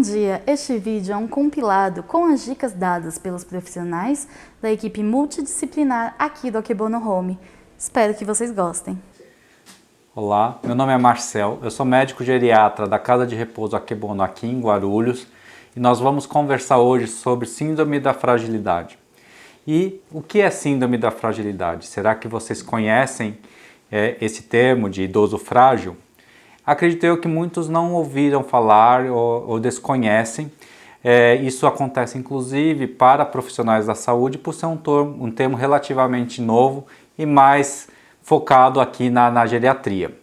Bom dia! Este vídeo é um compilado com as dicas dadas pelos profissionais da equipe multidisciplinar aqui do Akebono Home. Espero que vocês gostem. Olá, meu nome é Marcel, eu sou médico geriatra da Casa de Repouso Akebono aqui em Guarulhos e nós vamos conversar hoje sobre síndrome da fragilidade. E o que é síndrome da fragilidade? Será que vocês conhecem esse termo de idoso frágil? Acredito eu que muitos não ouviram falar ou desconhecem. Isso acontece inclusive para profissionais da saúde por ser um termo relativamente novo e mais focado aqui na geriatria.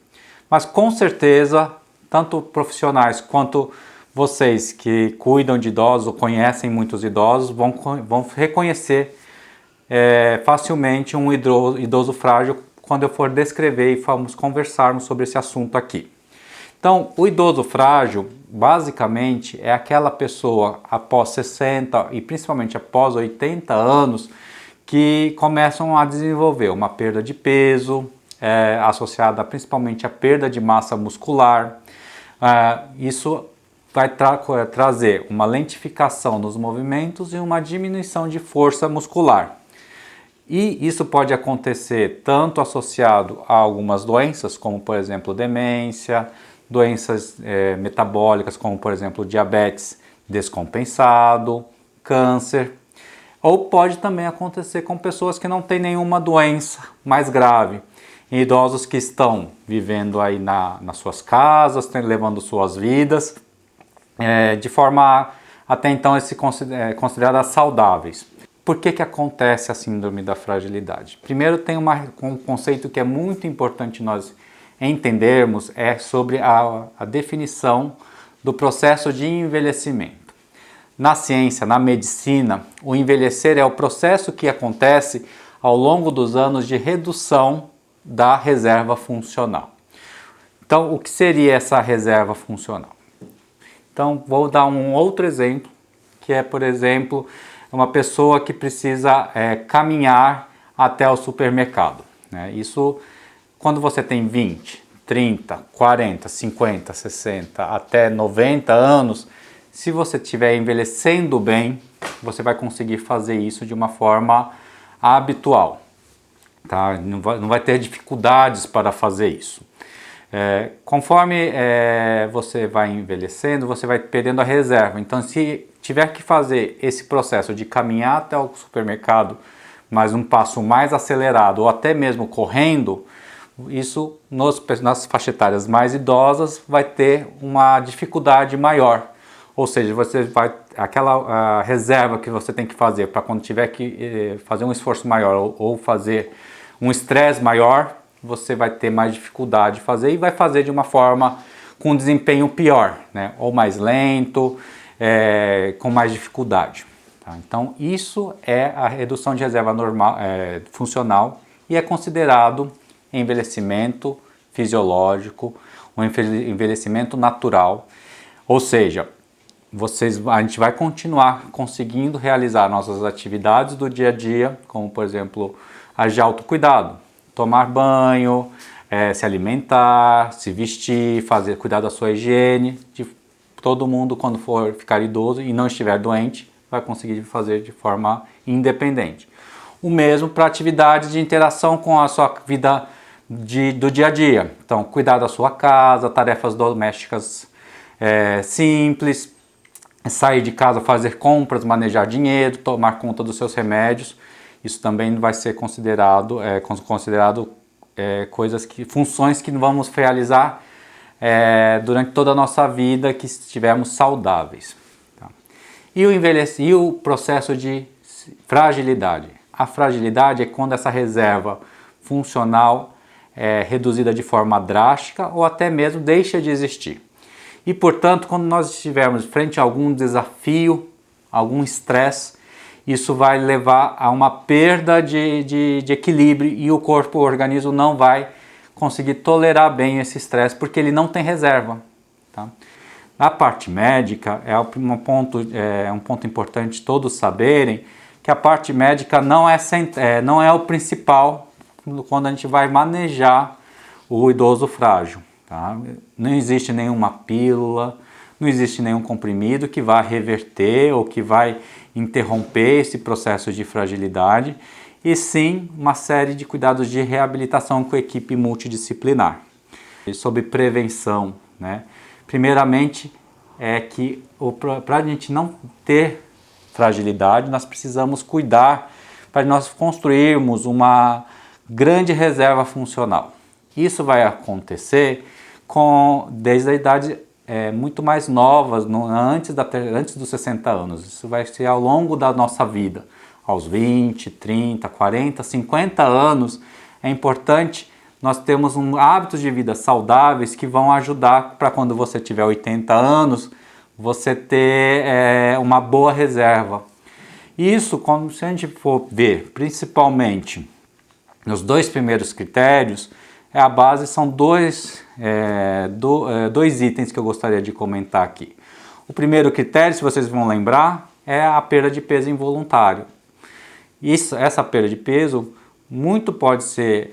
Mas com certeza, tanto profissionais quanto vocês que cuidam de idosos ou conhecem muitos idosos vão reconhecer facilmente um idoso frágil quando eu for descrever e vamos conversarmos sobre esse assunto aqui. Então, o idoso frágil, basicamente, é aquela pessoa após 60 e principalmente após 80 anos que começam a desenvolver uma perda de peso, associada principalmente à perda de massa muscular. Isso vai trazer uma lentificação nos movimentos e uma diminuição de força muscular. E isso pode acontecer tanto associado a algumas doenças, como por exemplo demência, doenças metabólicas, como por exemplo diabetes descompensado, câncer, ou pode também acontecer com pessoas que não têm nenhuma doença mais grave, idosos que estão vivendo aí nas suas casas, levando suas vidas, de forma até então consideradas saudáveis. Por que acontece a síndrome da fragilidade? Primeiro tem um conceito que é muito importante nós entendermos, sobre a definição do processo de envelhecimento. Na ciência, na medicina, o envelhecer é o processo que acontece ao longo dos anos de redução da reserva funcional. Então, o que seria essa reserva funcional? Então, vou dar um outro exemplo, que é, por exemplo, uma pessoa que precisa caminhar até o supermercado, né? Isso, quando você tem 20, 30, 40, 50, 60, até 90 anos, se você estiver envelhecendo bem, você vai conseguir fazer isso de uma forma habitual, tá? Não vai ter dificuldades para fazer isso. Conforme você vai envelhecendo, você vai perdendo a reserva. Então, se tiver que fazer esse processo de caminhar até o supermercado, mas um passo mais acelerado ou até mesmo correndo, isso nas faixas etárias mais idosas vai ter uma dificuldade maior. Ou seja, aquela reserva que você tem que fazer para quando tiver que fazer um esforço maior ou fazer um estresse maior, você vai ter mais dificuldade de fazer e vai fazer de uma forma com desempenho pior, né? Ou mais lento, com mais dificuldade. Tá? Então isso é a redução de reserva normal, funcional, e é considerado envelhecimento fisiológico, um envelhecimento natural. Ou seja, a gente vai continuar conseguindo realizar nossas atividades do dia a dia, como por exemplo as de autocuidado, tomar banho, se alimentar, se vestir, cuidar da sua higiene. Todo mundo, quando for ficar idoso e não estiver doente, vai conseguir fazer de forma independente. O mesmo para atividades de interação com a sua vida do dia a dia. Então, cuidar da sua casa, tarefas domésticas simples, sair de casa, fazer compras, manejar dinheiro, tomar conta dos seus remédios. Isso também vai ser considerado funções que vamos realizar durante toda a nossa vida, que estivermos saudáveis. Tá? E o processo de fragilidade? A fragilidade é quando essa reserva funcional é reduzida de forma drástica ou até mesmo deixa de existir. E, portanto, quando nós estivermos frente a algum desafio, algum estresse, isso vai levar a uma perda de equilíbrio e o organismo não vai conseguir tolerar bem esse estresse porque ele não tem reserva. Tá? Na parte médica, um ponto importante todos saberem que a parte médica não é o principal quando a gente vai manejar o idoso frágil. Tá? Não existe nenhuma pílula, Não existe nenhum comprimido que vá reverter ou que vai interromper esse processo de fragilidade, e sim uma série de cuidados de reabilitação com a equipe multidisciplinar. E sobre prevenção, né? Primeiramente, é que para a gente não ter fragilidade, nós precisamos cuidar para nós construirmos uma grande reserva funcional. Isso vai acontecer desde a idade muito mais novas, antes dos 60 anos. Isso vai ser ao longo da nossa vida, aos 20, 30, 40, 50 anos. É importante nós termos hábitos de vida saudáveis que vão ajudar para quando você tiver 80 anos, você ter uma boa reserva. Isso, se a gente for ver, principalmente nos dois primeiros critérios, a base são dois itens que eu gostaria de comentar aqui. O primeiro critério, se vocês vão lembrar, é a perda de peso involuntário. Essa perda de peso muito pode ser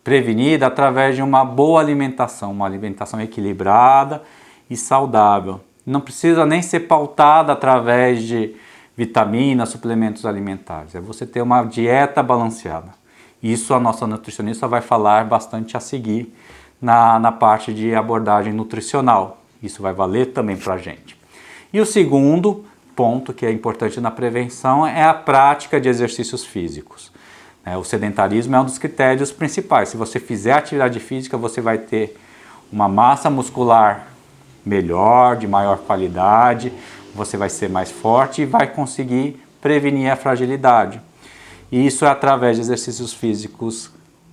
prevenida através de uma boa alimentação, uma alimentação equilibrada e saudável. Não precisa nem ser pautada através de vitaminas, suplementos alimentares. É você ter uma dieta balanceada. Isso a nossa nutricionista vai falar bastante a seguir na parte de abordagem nutricional. Isso vai valer também para a gente. E o segundo ponto que é importante na prevenção é a prática de exercícios físicos. O sedentarismo é um dos critérios principais. Se você fizer atividade física, você vai ter uma massa muscular melhor, de maior qualidade, você vai ser mais forte e vai conseguir prevenir a fragilidade. E isso é através de exercícios físicos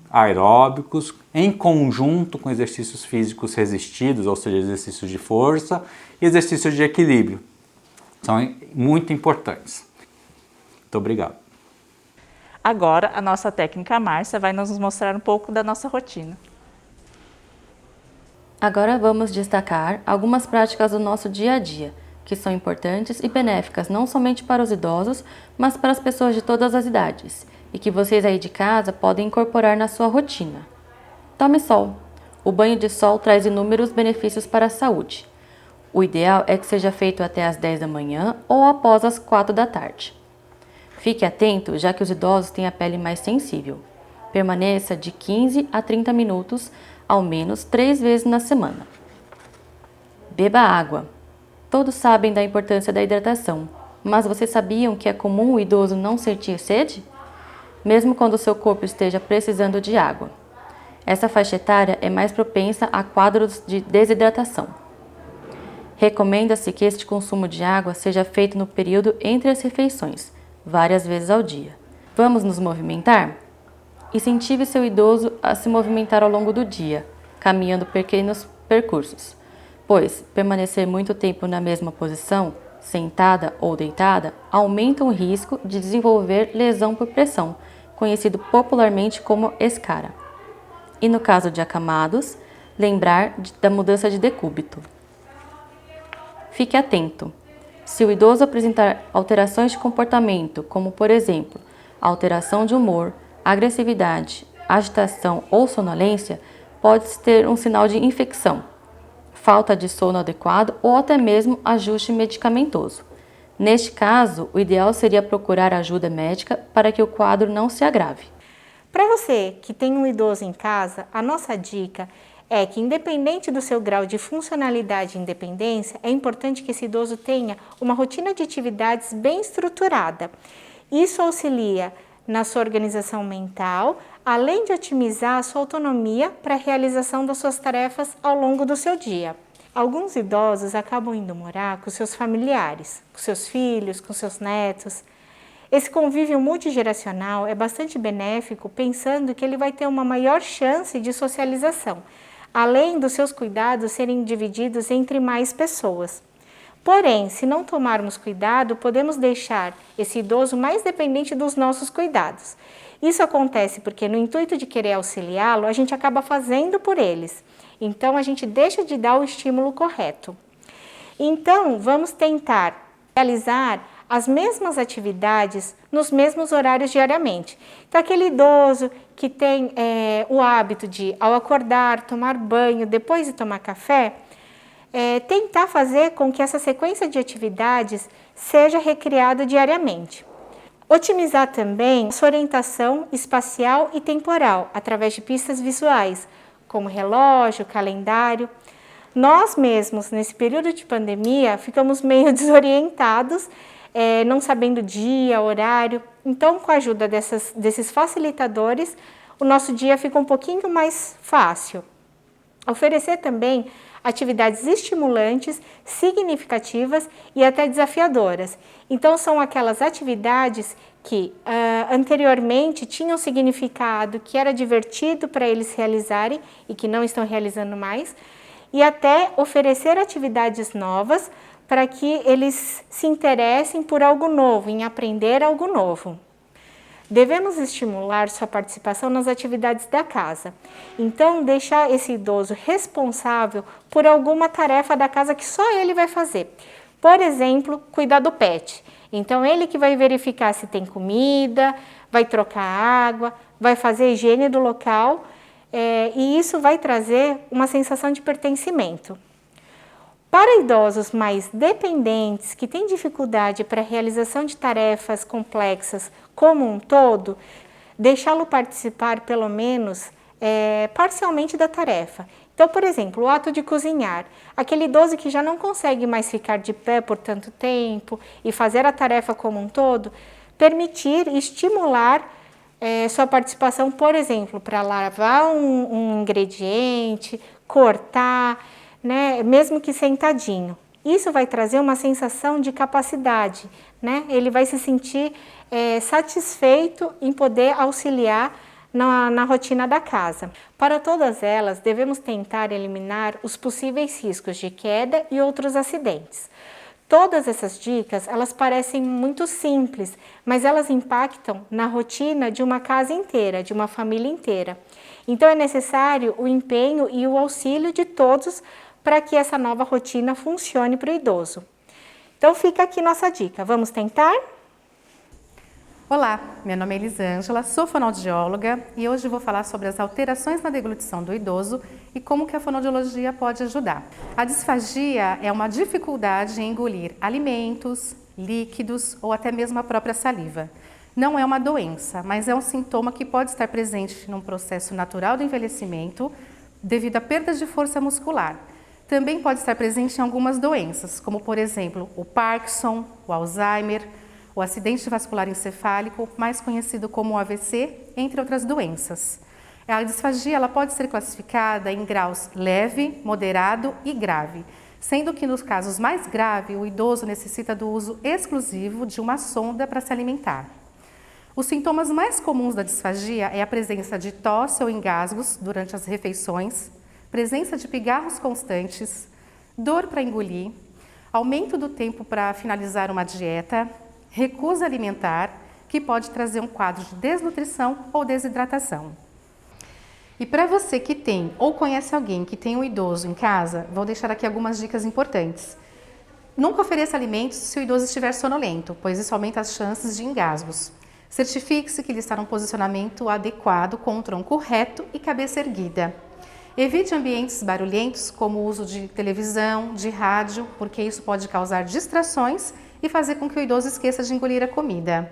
aeróbicos, em conjunto com exercícios físicos resistidos, ou seja, exercícios de força e exercícios de equilíbrio. São muito importantes. Muito obrigado. Agora, a nossa técnica Márcia vai nos mostrar um pouco da nossa rotina. Agora vamos destacar algumas práticas do nosso dia a dia, que são importantes e benéficas não somente para os idosos, mas para as pessoas de todas as idades, e que vocês aí de casa podem incorporar na sua rotina. Tome sol. O banho de sol traz inúmeros benefícios para a saúde. O ideal é que seja feito até às 10 da manhã ou após as 4 da tarde. Fique atento, já que os idosos têm a pele mais sensível. Permaneça de 15 a 30 minutos, ao menos 3 vezes na semana. Beba água. Todos sabem da importância da hidratação, mas vocês sabiam que é comum o idoso não sentir sede? Mesmo quando o seu corpo esteja precisando de água. Essa faixa etária é mais propensa a quadros de desidratação. Recomenda-se que este consumo de água seja feito no período entre as refeições, várias vezes ao dia. Vamos nos movimentar? Incentive seu idoso a se movimentar ao longo do dia, caminhando pequenos percursos, pois permanecer muito tempo na mesma posição, sentada ou deitada, aumenta o risco de desenvolver lesão por pressão, conhecido popularmente como escara. E no caso de acamados, lembrar da mudança de decúbito. Fique atento. Se o idoso apresentar alterações de comportamento, como por exemplo, alteração de humor, agressividade, agitação ou sonolência, pode ter um sinal de infecção, falta de sono adequado ou até mesmo ajuste medicamentoso. Neste caso, o ideal seria procurar ajuda médica para que o quadro não se agrave. Para você que tem um idoso em casa, a nossa dica é que, independente do seu grau de funcionalidade e independência, é importante que esse idoso tenha uma rotina de atividades bem estruturada. Isso auxilia na sua organização mental, além de otimizar a sua autonomia para a realização das suas tarefas ao longo do seu dia. Alguns idosos acabam indo morar com seus familiares, com seus filhos, com seus netos. Esse convívio multigeracional é bastante benéfico, pensando que ele vai ter uma maior chance de socialização, além dos seus cuidados serem divididos entre mais pessoas. Porém, se não tomarmos cuidado, podemos deixar esse idoso mais dependente dos nossos cuidados. Isso acontece porque, no intuito de querer auxiliá-lo, a gente acaba fazendo por eles. Então, a gente deixa de dar o estímulo correto. Então, vamos tentar realizar as mesmas atividades nos mesmos horários diariamente. Então, aquele idoso que tem o hábito de, ao acordar, tomar banho, depois de tomar café, tentar fazer com que essa sequência de atividades seja recriada diariamente. Otimizar também sua orientação espacial e temporal, através de pistas visuais, como relógio, calendário. Nós mesmos, nesse período de pandemia, ficamos meio desorientados, não sabendo dia, horário. Então, com a ajuda desses facilitadores, o nosso dia fica um pouquinho mais fácil. Oferecer também atividades estimulantes, significativas e até desafiadoras. Então, são aquelas atividades que anteriormente tinham significado, que era divertido para eles realizarem e que não estão realizando mais, e até oferecer atividades novas para que eles se interessem por algo novo, em aprender algo novo. Devemos estimular sua participação nas atividades da casa. Então, deixar esse idoso responsável por alguma tarefa da casa que só ele vai fazer. Por exemplo, cuidar do pet. Então, ele que vai verificar se tem comida, vai trocar água, vai fazer a higiene do local, e isso vai trazer uma sensação de pertencimento. Para idosos mais dependentes, que têm dificuldade para a realização de tarefas complexas como um todo, deixá-lo participar pelo menos parcialmente da tarefa. Então, por exemplo, o ato de cozinhar. Aquele idoso que já não consegue mais ficar de pé por tanto tempo e fazer a tarefa como um todo, permitir e estimular sua participação, por exemplo, para lavar um ingrediente, cortar, né, mesmo que sentadinho. Isso vai trazer uma sensação de capacidade, né? Ele vai se sentir satisfeito em poder auxiliar na rotina da casa. Para todas elas, devemos tentar eliminar os possíveis riscos de queda e outros acidentes. Todas essas dicas, elas parecem muito simples, mas elas impactam na rotina de uma casa inteira, de uma família inteira. Então é necessário o empenho e o auxílio de todos para que essa nova rotina funcione para o idoso. Então fica aqui nossa dica. Vamos tentar? Olá, meu nome é Elisângela, sou fonoaudióloga e hoje vou falar sobre as alterações na deglutição do idoso e como que a fonoaudiologia pode ajudar. A disfagia é uma dificuldade em engolir alimentos, líquidos ou até mesmo a própria saliva. Não é uma doença, mas é um sintoma que pode estar presente num processo natural do envelhecimento devido à perda de força muscular. Também pode estar presente em algumas doenças, como por exemplo o Parkinson, o Alzheimer, o acidente vascular encefálico, mais conhecido como AVC, entre outras doenças. A disfagia ela pode ser classificada em graus leve, moderado e grave, sendo que nos casos mais graves, o idoso necessita do uso exclusivo de uma sonda para se alimentar. Os sintomas mais comuns da disfagia é a presença de tosse ou engasgos durante as refeições, presença de pigarros constantes, dor para engolir, aumento do tempo para finalizar uma dieta, recusa alimentar, que pode trazer um quadro de desnutrição ou desidratação. E para você que tem ou conhece alguém que tem um idoso em casa, vou deixar aqui algumas dicas importantes. Nunca ofereça alimentos se o idoso estiver sonolento, pois isso aumenta as chances de engasgos. Certifique-se que ele está num posicionamento adequado com o tronco reto e cabeça erguida. Evite ambientes barulhentos, como o uso de televisão, de rádio, porque isso pode causar distrações e fazer com que o idoso esqueça de engolir a comida.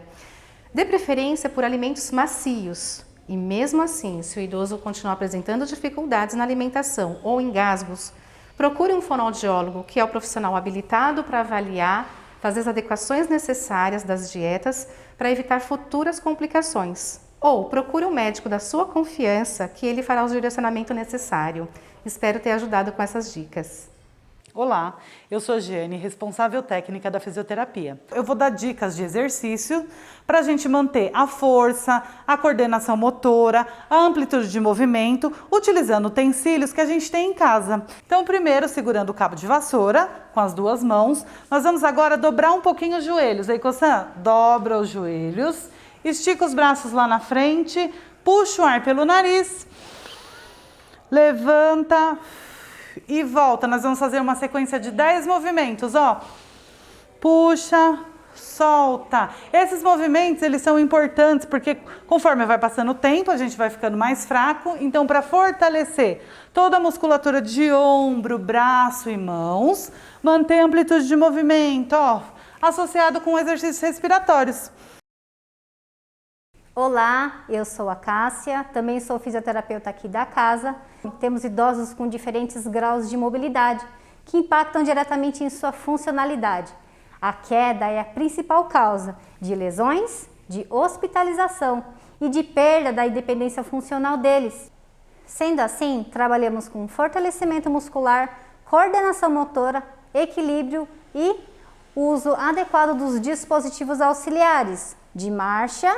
Dê preferência por alimentos macios e mesmo assim, se o idoso continuar apresentando dificuldades na alimentação ou engasgos, procure um fonoaudiólogo, que é o profissional habilitado para avaliar, fazer as adequações necessárias das dietas para evitar futuras complicações. Ou procure um médico da sua confiança, que ele fará o direcionamento necessário. Espero ter ajudado com essas dicas. Olá, eu sou a Giane, responsável técnica da fisioterapia. Eu vou dar dicas de exercício para a gente manter a força, a coordenação motora, a amplitude de movimento, utilizando utensílios que a gente tem em casa. Então, primeiro, segurando o cabo de vassoura com as duas mãos, nós vamos agora dobrar um pouquinho os joelhos. Aí, Cossan, dobra os joelhos, estica os braços lá na frente, puxa o ar pelo nariz, levanta e volta. Nós vamos fazer uma sequência de 10 movimentos, ó. Puxa, solta. Esses movimentos, eles são importantes porque conforme vai passando o tempo, a gente vai ficando mais fraco. Então, para fortalecer toda a musculatura de ombro, braço e mãos, manter a amplitude de movimento, ó, associado com exercícios respiratórios. Olá, eu sou a Cássia, também sou fisioterapeuta aqui da casa. Temos idosos com diferentes graus de mobilidade que impactam diretamente em sua funcionalidade. A queda é a principal causa de lesões, de hospitalização e de perda da independência funcional deles. Sendo assim, trabalhamos com fortalecimento muscular, coordenação motora, equilíbrio e uso adequado dos dispositivos auxiliares de marcha,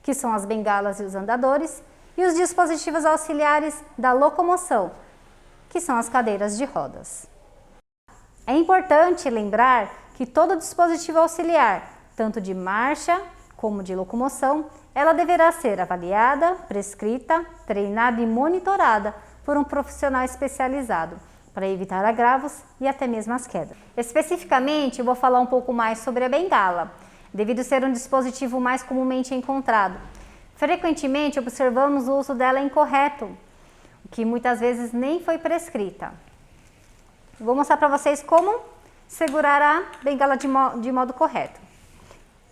que são as bengalas e os andadores, e os dispositivos auxiliares da locomoção, que são as cadeiras de rodas. É importante lembrar que todo dispositivo auxiliar, tanto de marcha como de locomoção, ela deverá ser avaliada, prescrita, treinada e monitorada por um profissional especializado para evitar agravos e até mesmo as quedas. Especificamente, eu vou falar um pouco mais sobre a bengala, devido ser um dispositivo mais comumente encontrado. Frequentemente observamos o uso dela incorreto, o que muitas vezes nem foi prescrita. Vou mostrar para vocês como segurar a bengala de modo correto.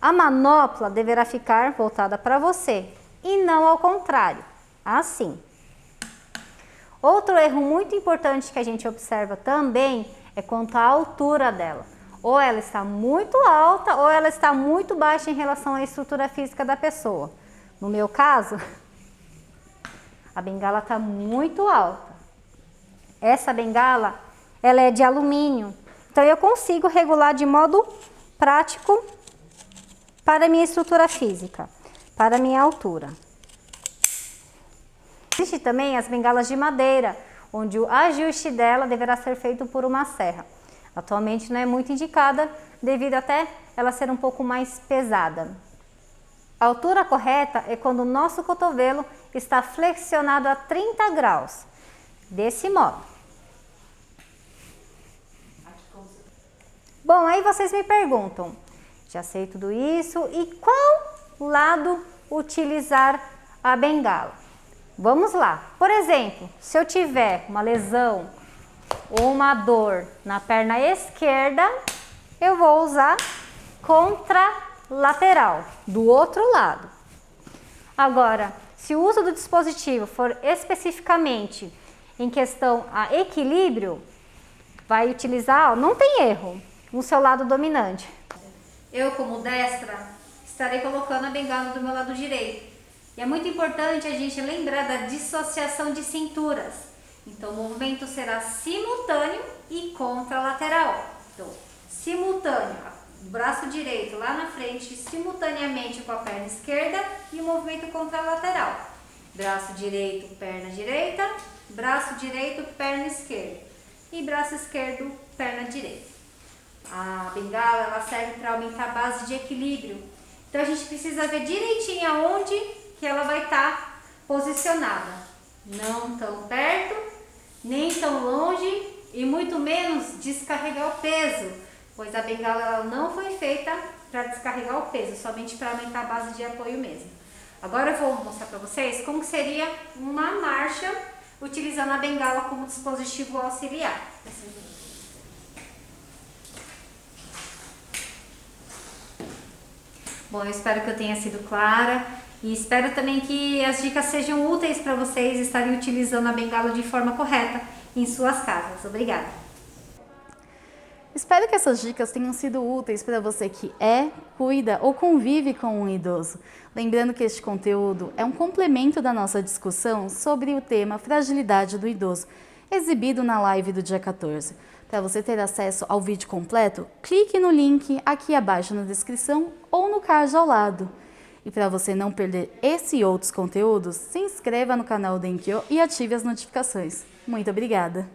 A manopla deverá ficar voltada para você e não ao contrário, assim. Outro erro muito importante que a gente observa também é quanto à altura dela. Ou ela está muito alta ou ela está muito baixa em relação à estrutura física da pessoa. No meu caso, a bengala está muito alta. Essa bengala, ela é de alumínio, então eu consigo regular de modo prático para a minha estrutura física, para a minha altura. Existe também as bengalas de madeira, onde o ajuste dela deverá ser feito por uma serra. Atualmente não é muito indicada, devido até ela ser um pouco mais pesada. A altura correta é quando o nosso cotovelo está flexionado a 30 graus, desse modo. Bom, aí vocês me perguntam, já sei tudo isso, e qual lado utilizar a bengala? Vamos lá. Por exemplo, se eu tiver uma lesão ou uma dor na perna esquerda, eu vou usar contralateral, do outro lado. Agora, se o uso do dispositivo for especificamente em questão a equilíbrio, vai utilizar, ó, não tem erro, no seu lado dominante. Eu, como destra, estarei colocando a bengala do meu lado direito. E é muito importante a gente lembrar da dissociação de cinturas. Então, o movimento será simultâneo e contralateral. Então, simultâneo, o braço direito lá na frente, simultaneamente com a perna esquerda e o movimento contralateral. Braço direito, perna direita, braço direito, perna esquerda. E braço esquerdo, perna direita. A bengala, ela serve para aumentar a base de equilíbrio. Então, a gente precisa ver direitinho aonde que ela vai estar posicionada. Não tão perto, nem tão longe e muito menos descarregar o peso, pois a bengala ela não foi feita para descarregar o peso, somente para aumentar a base de apoio mesmo. Agora eu vou mostrar para vocês como seria uma marcha utilizando a bengala como dispositivo auxiliar. Bom, eu espero que eu tenha sido clara e espero também que as dicas sejam úteis para vocês estarem utilizando a bengala de forma correta em suas casas. Obrigada! Espero que essas dicas tenham sido úteis para você que cuida ou convive com um idoso. Lembrando que este conteúdo é um complemento da nossa discussão sobre o tema fragilidade do idoso, exibido na live do dia 14. Para você ter acesso ao vídeo completo, clique no link aqui abaixo na descrição ou no card ao lado. E para você não perder esse e outros conteúdos, se inscreva no canal Denkyo e ative as notificações. Muito obrigada!